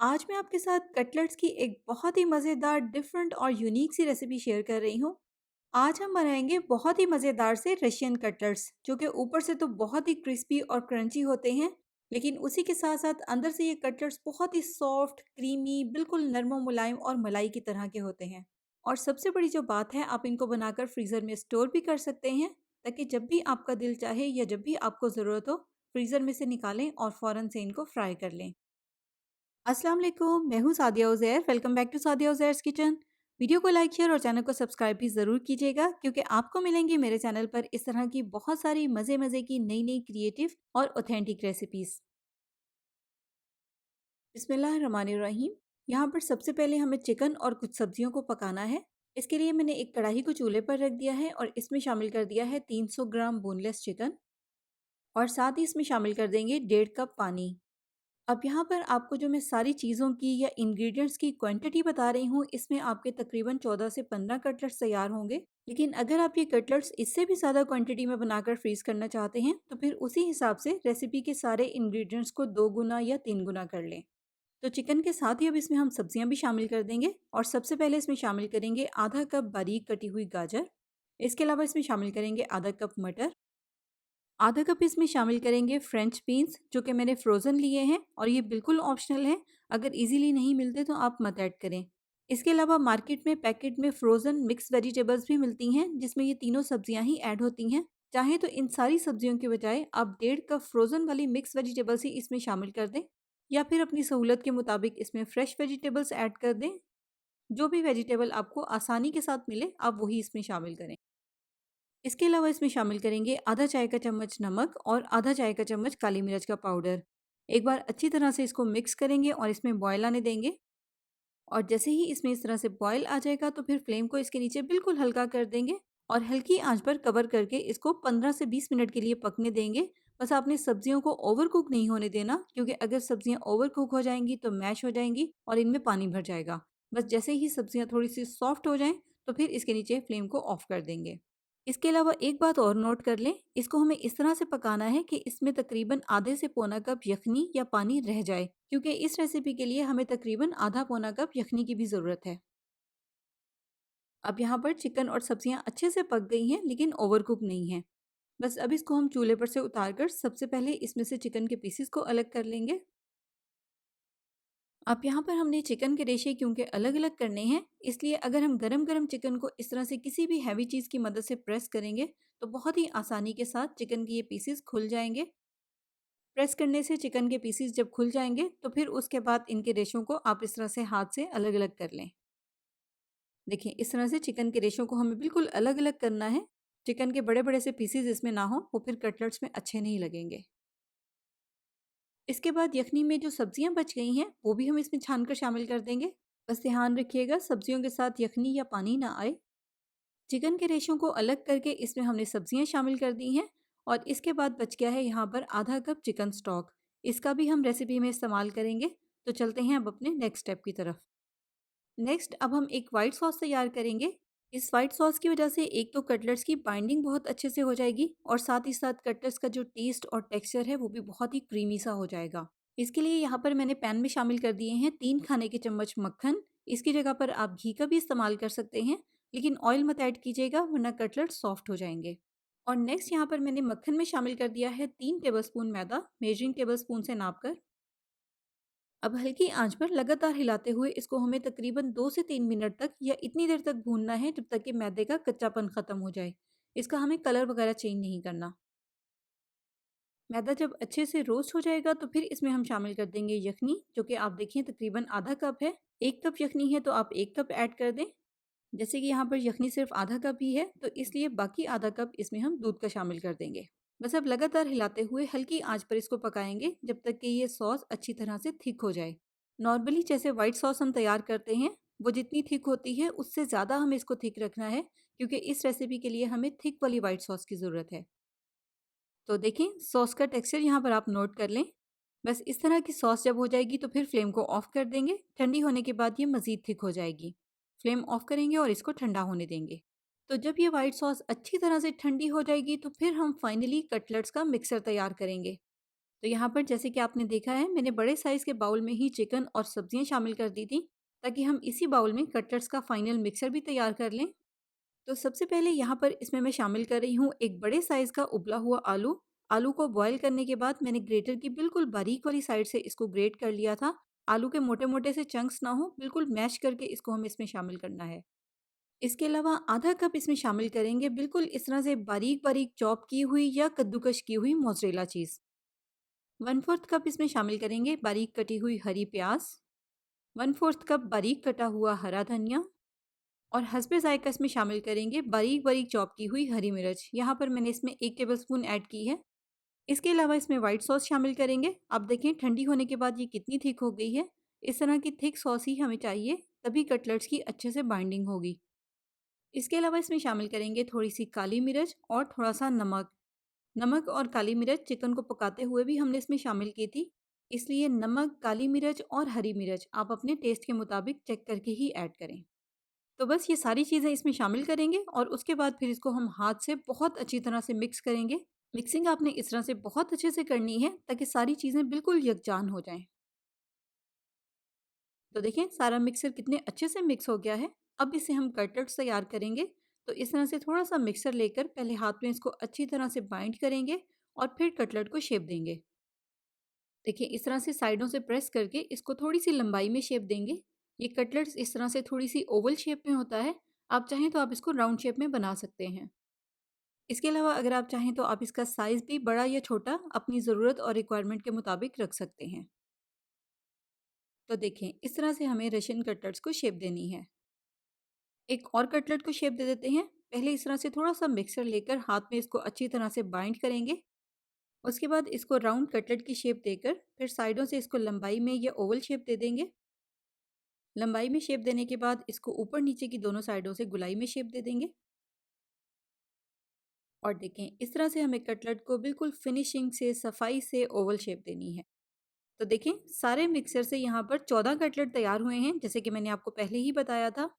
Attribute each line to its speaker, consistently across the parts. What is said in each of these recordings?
Speaker 1: आज मैं आपके साथ कटलेट्स की एक बहुत ही मज़ेदार डिफरेंट और यूनिक सी रेसिपी शेयर कर रही हूँ। आज हम बनाएंगे बहुत ही मज़ेदार से रशियन कटलेट्स जो कि ऊपर से तो बहुत ही क्रिस्पी और क्रंची होते हैं, लेकिन उसी के साथ साथ अंदर से ये कटलेट्स बहुत ही सॉफ्ट, क्रीमी, बिल्कुल नरम और मुलायम और मलाई की तरह के होते हैं। और सबसे बड़ी जो बात है, आप इनको बनाकर फ्रीज़र में स्टोर भी कर सकते हैं ताकि जब भी आपका दिल चाहे या जब भी आपको ज़रूरत हो, फ्रीज़र में से निकालें और फ़ौरन से इनको फ्राई कर लें। अस्सलाम वालेकुम, मैं हूँ Sadia Uzair. Welcome back to Sadia Uzair's kitchen. Video को लाइक, शेयर और चैनल को सब्सक्राइब भी ज़रूर कीजिएगा क्योंकि आपको मिलेंगी मेरे चैनल पर इस तरह की बहुत सारी मज़े-मज़े की नई-नई क्रिएटिव और ऑथेंटिक रेसिपीज़। बिस्मिल्लाहिर्रहमानिर्रहीम। यहाँ पर सबसे पहले हमें चिकन और कुछ सब्जियों को पकाना है। इसके लिए मैंने एक कढ़ाई को चूल्हे पर रख दिया है और इसमें शामिल कर दिया है 300 ग्राम बोनलेस चिकन और साथ ही इसमें शामिल कर देंगे 1.5 कप पानी। अब यहाँ पर आपको जो मैं सारी चीज़ों की या इंग्रेडिएंट्स की क्वांटिटी बता रही हूँ, इसमें आपके तकरीबन 14 से 15 कटलेट्स तैयार होंगे। लेकिन अगर आप ये कटलेट्स इससे भी ज़्यादा क्वांटिटी में बनाकर फ्रीज़ करना चाहते हैं, तो फिर उसी हिसाब से रेसिपी के सारे इंग्रेडिएंट्स को 2 गुना या 3 गुना कर लें। तो चिकन के साथ ही अब इसमें हम सब्जियां भी शामिल कर देंगे और सबसे पहले इसमें शामिल करेंगे आधा कप बारीक कटी हुई गाजर। इसके अलावा इसमें शामिल करेंगे आधा कप मटर। आधा कप इसमें शामिल करेंगे फ्रेंच बीन्स जो कि मैंने फ्रोज़न लिए हैं और ये बिल्कुल ऑप्शनल है। अगर इजीली नहीं मिलते तो आप मत ऐड करें। इसके अलावा मार्केट में पैकेट में फ्रोज़न मिक्स वेजिटेबल्स भी मिलती हैं जिसमें ये तीनों सब्जियां ही ऐड होती हैं। चाहे तो इन सारी सब्जियों के बजाय आप 1.5 कप फ्रोज़न वाली मिक्स वेजिटेबल्स ही इसमें शामिल कर दें या फिर अपनी सहूलत के मुताबिक इसमें फ्रेश वेजिटेबल्स ऐड कर दें। जो भी वेजिटेबल आपको आसानी के साथ मिले आप वही इसमें शामिल करें। इसके अलावा इसमें शामिल करेंगे आधा चाय का चम्मच नमक और आधा चाय का चम्मच काली मिर्च का पाउडर। एक बार अच्छी तरह से इसको मिक्स करेंगे और इसमें बॉयल आने देंगे। और जैसे ही इसमें इस तरह से बॉयल आ जाएगा तो फिर फ्लेम को इसके नीचे बिल्कुल हल्का कर देंगे और हल्की आंच पर कवर करके इसको 15 से 20 मिनट के लिए पकने देंगे। बस आपने सब्जियों को ओवर कुक नहीं होने देना क्योंकि अगर सब्जियां ओवर कुक हो जाएंगी तो मैश हो जाएंगी और इनमें पानी भर जाएगा। बस जैसे ही सब्जियां थोड़ी सी सॉफ्ट हो जाएं तो फिर इसके नीचे फ्लेम को ऑफ कर देंगे। इसके अलावा एक बात और नोट कर लें, इसको हमें इस तरह से पकाना है कि इसमें तकरीबन आधे से पौना कप यखनी या पानी रह जाए क्योंकि इस रेसिपी के लिए हमें तकरीबन आधा पौना कप यखनी की भी ज़रूरत है। अब यहाँ पर चिकन और सब्जियाँ अच्छे से पक गई हैं लेकिन ओवर कुक नहीं है। बस अब इसको हम चूल्हे पर से उतार कर सबसे पहले इसमें से चिकन के पीसेस को अलग कर लेंगे। अब यहाँ पर हमने चिकन के रेशे क्योंकि अलग अलग करने हैं, इसलिए अगर हम गरम गरम चिकन को इस तरह से किसी भी हैवी चीज़ की मदद से प्रेस करेंगे तो बहुत ही आसानी के साथ चिकन के ये पीसेस खुल जाएंगे। प्रेस करने से चिकन के पीसेस जब खुल जाएंगे तो फिर उसके बाद इनके रेशों को आप इस तरह से हाथ से अलग अलग कर लें। देखिए इस तरह से चिकन के रेशों को हमें बिल्कुल अलग अलग करना है। चिकन के बड़े बड़े से पीसेस इसमें ना हो, वो फिर कटलेट्स में अच्छे नहीं लगेंगे। इसके बाद यखनी में जो सब्जियां बच गई हैं वो भी हम इसमें छान कर शामिल कर देंगे। बस ध्यान रखिएगा सब्जियों के साथ यखनी या पानी ना आए। चिकन के रेशों को अलग करके इसमें हमने सब्जियां शामिल कर दी हैं और इसके बाद बच गया है यहाँ पर आधा कप चिकन स्टॉक। इसका भी हम रेसिपी में इस्तेमाल करेंगे। तो चलते हैं अब अपने नेक्स्ट स्टेप की तरफ। नेक्स्ट अब हम एक वाइट सॉस तैयार करेंगे। इस वाइट सॉस की वजह से एक तो कटलेट्स की बाइंडिंग बहुत अच्छे से हो जाएगी और साथ ही साथ कटलेट्स का जो टेस्ट और टेक्सचर है वो भी बहुत ही क्रीमी सा हो जाएगा। इसके लिए यहाँ पर मैंने पैन में शामिल कर दिए हैं 3 खाने के चम्मच मक्खन। इसकी जगह पर आप घी का भी इस्तेमाल कर सकते हैं, लेकिन ऑयल मत ऐड कीजिएगा वरना कटलेट सॉफ्ट हो जाएंगे। और नेक्स्ट यहाँ पर मैंने मक्खन में शामिल कर दिया है 3 टेबलस्पून मैदा, मेजरिंग टेबलस्पून से नापकर। अब हल्की आंच पर लगातार हिलाते हुए इसको हमें तकरीबन 2 से 3 मिनट तक या इतनी देर तक भूनना है जब तक कि मैदे का कच्चापन खत्म हो जाए। इसका हमें कलर वगैरह चेंज नहीं करना। मैदा जब अच्छे से रोस्ट हो जाएगा तो फिर इसमें हम शामिल कर देंगे यखनी, जो कि आप देखिए तकरीबन आधा कप है। 1 कप यखनी है तो आप 1 कप ऐड कर दें। जैसे कि यहाँ पर यखनी सिर्फ आधा कप ही है तो इसलिए बाकी आधा कप इसमें हम दूध का शामिल कर देंगे। बस अब लगातार हिलाते हुए हल्की आंच पर इसको पकाएंगे जब तक कि ये सॉस अच्छी तरह से थिक हो जाए। नॉर्मली जैसे वाइट सॉस हम तैयार करते हैं वो जितनी थिक होती है उससे ज़्यादा हमें इसको थिक रखना है क्योंकि इस रेसिपी के लिए हमें थिक वाली वाइट सॉस की ज़रूरत है। तो देखें सॉस का टेक्सचर यहाँ पर आप नोट कर लें। बस इस तरह की सॉस जब हो जाएगी तो फिर फ्लेम को ऑफ कर देंगे। ठंडी होने के बाद ये मज़ीद थिक हो जाएगी। फ्लेम ऑफ करेंगे और इसको ठंडा होने देंगे। तो जब ये वाइट सॉस अच्छी तरह से ठंडी हो जाएगी तो फिर हम फाइनली कटलेट्स का मिक्सर तैयार करेंगे। तो यहाँ पर जैसे कि आपने देखा है, मैंने बड़े साइज़ के बाउल में ही चिकन और सब्जियाँ शामिल कर दी थी, ताकि हम इसी बाउल में कटलेट्स का फाइनल मिक्सर भी तैयार कर लें। तो सबसे पहले यहाँ पर इसमें मैं शामिल कर रही हूँ एक बड़े साइज़ का उबला हुआ आलू। आलू को बॉयल करने के बाद मैंने ग्रेटर की बिल्कुल बारीक वाली साइड से इसको ग्रेट कर लिया था। आलू के मोटे-मोटे से चंक्स ना हो, बिल्कुल मैश करके इसको हमें इसमें शामिल करना है। इसके अलावा आधा कप इसमें शामिल करेंगे बिल्कुल इस तरह से बारीक-बारीक चॉप की हुई या कद्दूकश की हुई मोज़रेला चीज़। 1/4 कप इसमें शामिल करेंगे बारीक कटी हुई हरी प्याज़, 1/4 कप बारीक कटा हुआ हरा धनिया और हस्बे ज़ायक़ा इसमें शामिल करेंगे बारीक-बारीक चॉप की हुई हरी मिर्च। यहाँ पर मैंने इसमें 1 टेबलस्पून ऐड की है। इसके अलावा इसमें व्हाइट सॉस शामिल करेंगे। आप देखें ठंडी होने के बाद ये कितनी थिक हो गई है। इस तरह की थिक सॉस ही हमें चाहिए, तभी कटलेट्स की अच्छे से बाइंडिंग होगी। इसके अलावा इसमें शामिल करेंगे थोड़ी-सी काली मिर्च और थोड़ा-सा नमक। नमक और काली मिर्च चिकन को पकाते हुए भी हमने इसमें शामिल की थी, इसलिए नमक, काली मिर्च और हरी मिर्च आप अपने टेस्ट के मुताबिक चेक करके ही ऐड करें। तो बस ये सारी चीज़ें इसमें शामिल करेंगे और उसके बाद फिर इसको हम हाथ से बहुत अच्छी तरह से मिक्स करेंगे। मिक्सिंग आपने इस तरह से बहुत अच्छे से करनी है ताकि सारी चीज़ें बिल्कुल यकजान हो जाएँ। तो देखें सारा मिक्सर कितने अच्छे से मिक्स हो गया है। अब इसे हम कटलेट्स तैयार करेंगे। तो इस तरह से थोड़ा-सा मिक्सर लेकर पहले हाथ में इसको अच्छी तरह से बाइंड करेंगे और फिर कटलेट को शेप देंगे। देखिए इस तरह से साइडों से प्रेस करके इसको थोड़ी-सी लंबाई में शेप देंगे। ये कटलेट्स इस तरह से थोड़ी-सी ओवल शेप में होता है। आप चाहें तो आप इसको राउंड शेप में बना सकते हैं। इसके अलावा अगर आप चाहें तो आप इसका साइज़ भी बड़ा या छोटा अपनी ज़रूरत और रिक्वायरमेंट के मुताबिक रख सकते हैं। तो देखें इस तरह से हमें रशियन कटलेट्स को शेप देनी है। एक और कटलेट को शेप दे देते हैं। पहले इस तरह से थोड़ा-सा मिक्सर लेकर हाथ में इसको अच्छी तरह से बाइंड करेंगे। उसके बाद इसको राउंड कटलेट की शेप देकर फिर साइडों से इसको लंबाई में या ओवल शेप दे देंगे। लंबाई में शेप देने के बाद इसको ऊपर-नीचे की दोनों साइडों से गोलाई में शेप दे देंगे। और देखें इस तरह से हमें कटलेट को बिल्कुल फिनिशिंग से, सफाई से ओवल शेप देनी है। तो देखें सारे मिक्सर से यहाँ पर 14 कटलेट तैयार हुए हैं, जैसे कि मैंने आपको पहले ही बताया था।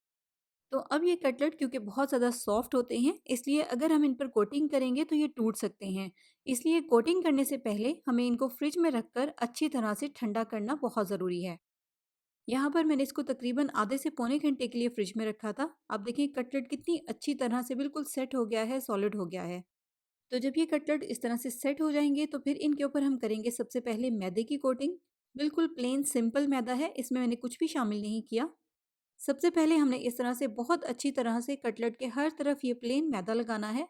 Speaker 1: तो अब ये कटलेट क्योंकि बहुत ज़्यादा सॉफ्ट होते हैं, इसलिए अगर हम इन पर कोटिंग करेंगे तो ये टूट सकते हैं। इसलिए कोटिंग करने से पहले हमें इनको फ्रिज में रखकर अच्छी तरह से ठंडा करना बहुत ज़रूरी है। यहाँ पर मैंने इसको तकरीबन आधे से पौने घंटे के लिए फ्रिज में रखा था। आप देखें कटलेट कितनी अच्छी तरह से बिल्कुल सेट हो गया है, सॉलिड हो गया है। तो जब ये कटलेट इस तरह से सेट हो जाएंगे तो फिर इनके ऊपर हम करेंगे सबसे पहले मैदे की कोटिंग। बिल्कुल प्लेन सिंपल मैदा है, इसमें मैंने कुछ भी शामिल नहीं किया। सबसे पहले हमने इस तरह से बहुत अच्छी तरह से कटलेट के हर तरफ ये प्लेन मैदा लगाना है।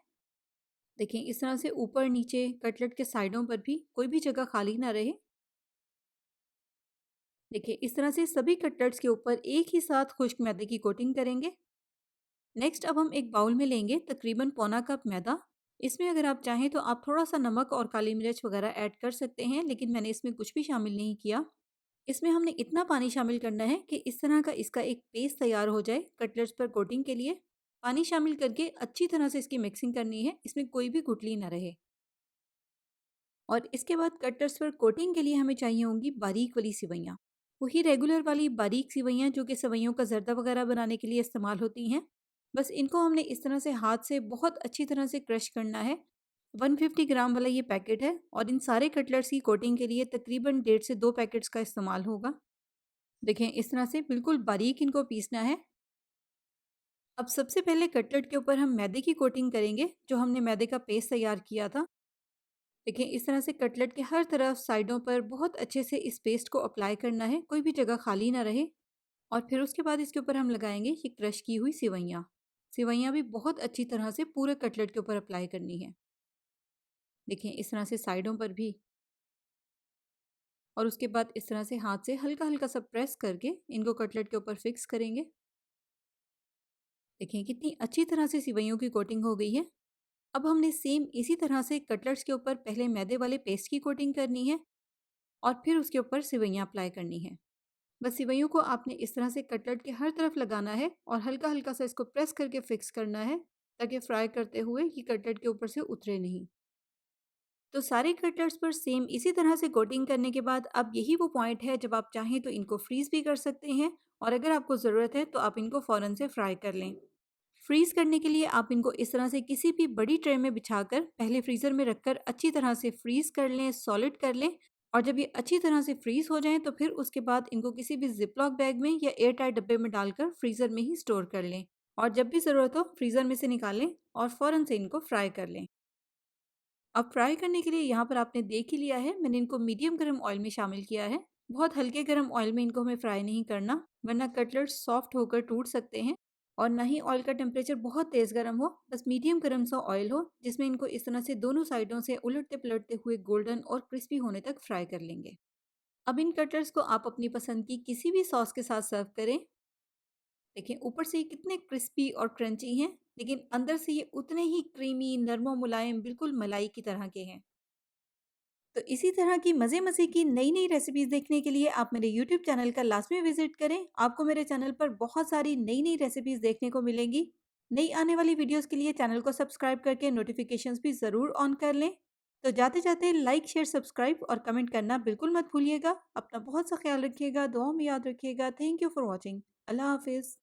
Speaker 1: देखिए इस तरह से ऊपर नीचे कटलेट के साइडों पर भी कोई भी जगह खाली ना रहे। देखिए इस तरह से सभी कटलेट्स के ऊपर एक ही साथ खुश्क मैदे की कोटिंग करेंगे। नेक्स्ट अब हम एक बाउल में लेंगे तकरीबन पौना कप मैदा। इसमें अगर आप चाहें तो आप थोड़ा सा नमक और काली मिर्च वगैरह ऐड कर सकते हैं, लेकिन मैंने इसमें कुछ भी शामिल नहीं किया। इसमें हमने इतना पानी शामिल करना है कि इस तरह का इसका एक पेस्ट तैयार हो जाए कटलेट्स पर कोटिंग के लिए। पानी शामिल करके अच्छी तरह से इसकी मिक्सिंग करनी है, इसमें कोई भी गुठली ना रहे। और इसके बाद कटलेट्स पर कोटिंग के लिए हमें चाहिए होंगी बारीक वाली सिवैयाँ। वही रेगुलर वाली बारीक सिवैयाँ जो कि सेवइयों का ज़र्दा वगैरह बनाने के लिए इस्तेमाल होती हैं। बस इनको हमने इस तरह से हाथ से बहुत अच्छी तरह से क्रश करना है। 150 ग्राम वाला ये पैकेट है और इन सारे कटलेट्स की कोटिंग के लिए तकरीबन 1.5 से 2 पैकेट्स का इस्तेमाल होगा। देखें इस तरह से बिल्कुल बारीक इनको पीसना है। अब सबसे पहले कटलेट के ऊपर हम मैदे की कोटिंग करेंगे, जो हमने मैदे का पेस्ट तैयार किया था। देखिए इस तरह से कटलेट के हर तरफ साइडों पर बहुत अच्छे से इस पेस्ट को अप्लाई करना है, कोई भी जगह खाली ना रहे। और फिर उसके बाद इसके ऊपर हम लगाएंगे ये क्रश की हुई सिवैयाँ। सिवैयाँ भी बहुत अच्छी तरह से पूरे कटलेट के ऊपर अप्लाई करनी है। देखिए इस तरह से साइडों पर भी। और उसके बाद इस तरह से हाथ से हल्का हल्का सा प्रेस करके इनको कटलेट के ऊपर फिक्स करेंगे। देखिए कितनी अच्छी तरह से सिवैयों की कोटिंग हो गई है। अब हमने सेम इसी तरह से कटलेट्स के ऊपर पहले मैदे वाले पेस्ट की कोटिंग करनी है और फिर उसके ऊपर सिवैयाँ अप्लाई करनी है। बस सिवैयों को आपने इस तरह से कटलेट के हर तरफ लगाना है और हल्का हल्का सा इसको प्रेस करके फिक्स करना है, ताकि फ्राई करते हुए ये कटलेट के ऊपर से उतरे नहीं। तो सारे कटलेट्स पर सेम इसी तरह से कोटिंग करने के बाद अब यही वो पॉइंट है जब आप चाहें तो इनको फ्रीज़ भी कर सकते हैं और अगर आपको ज़रूरत है तो आप इनको फ़ौरन से फ्राई कर लें। फ्रीज़ करने के लिए आप इनको इस तरह से किसी भी बड़ी ट्रे में बिछाकर पहले फ्रीज़र में रखकर अच्छी तरह से फ्रीज़ कर लें, सॉलिड कर लें और जब ये अच्छी तरह से फ्रीज़ हो जाएँ तो फिर उसके बाद इनको किसी भी ज़िप-लॉक बैग में या एयर टाइट डब्बे में डालकर फ्रीज़र में ही स्टोर कर लें और जब भी ज़रूरत हो फ्रीज़र में से निकालें और फ़ौरन से इनको फ्राई कर लें। अब फ्राई करने के लिए यहाँ पर आपने देख ही लिया है, मैंने इनको मीडियम गरम ऑयल में शामिल किया है। बहुत हल्के गरम ऑयल में इनको हमें फ्राई नहीं करना, वरना कटलेट्स सॉफ्ट होकर टूट सकते हैं। और ना ही ऑयल का टेम्परेचर बहुत तेज़ गरम हो, बस मीडियम गरम सा ऑयल हो, जिसमें इनको इस तरह से दोनों साइडों से उलटते-पलटते हुए गोल्डन और क्रिस्पी होने तक फ्राई कर लेंगे। अब इन कटलेट्स को आप अपनी पसंद की किसी भी सॉस के साथ सर्व करें। देखें ऊपर से ये कितने क्रिस्पी और क्रंची हैं, लेकिन अंदर से ये उतने ही क्रीमी, नरम और मुलायम, बिल्कुल मलाई की तरह के हैं। तो इसी तरह की मज़े-मज़े की नई-नई रेसिपीज़ देखने के लिए आप मेरे यूट्यूब चैनल का लाज़मी विज़िट करें। आपको मेरे चैनल पर बहुत सारी नई-नई रेसिपीज़ देखने को मिलेंगी। नई आने वाली वीडियोज़ के लिए चैनल को सब्सक्राइब करके नोटिफ़िकेशंस भी ज़रूर ऑन कर लें। तो जाते-जाते लाइक, शेयर, सब्सक्राइब और कमेंट करना बिल्कुल मत भूलिएगा। अपना बहुत सा ख़्याल रखिएगा, दुआओं में याद रखिएगा। Thank you for watching. अल्लाह हाफ़िज़।